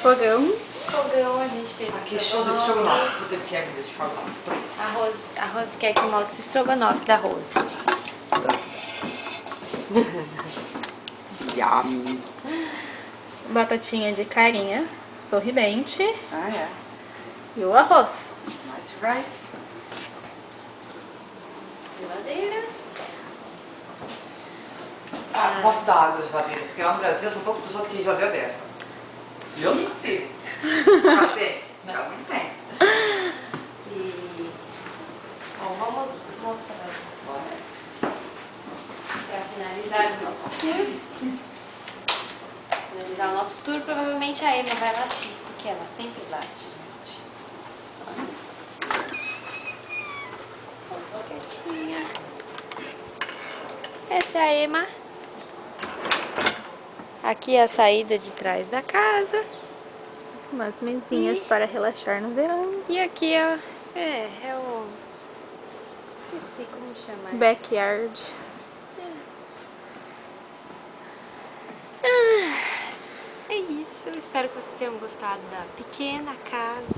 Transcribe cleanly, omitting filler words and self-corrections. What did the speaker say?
fogão. Fogão, a gente fez Aqui, show do estrogonofe. Puta que é do estrogonofe, please. A Rose quer que mostre o estrogonofe da Rose. Yum. Batatinha de carinha, sorridente. Ah, é. E o arroz. Nice rice. Geladeira. Ah, posso dar água da geladeira, porque lá no Brasil são poucas pessoas que têm geladeira dessa. Eu não consigo. Ah, tem? Não, não tem. E... Bom, vamos mostrar para finalizar o nosso tour. Finalizar o nosso tour, provavelmente a Emma vai latir, porque ela sempre late, gente. Olha só. Quietinha. Essa é a Emma. Aqui é a saída de trás da casa. Umas mesinhas para relaxar no verão. E aqui é o... Esqueci como chama. Backyard. É isso. Eu espero que vocês tenham gostado da pequena casa.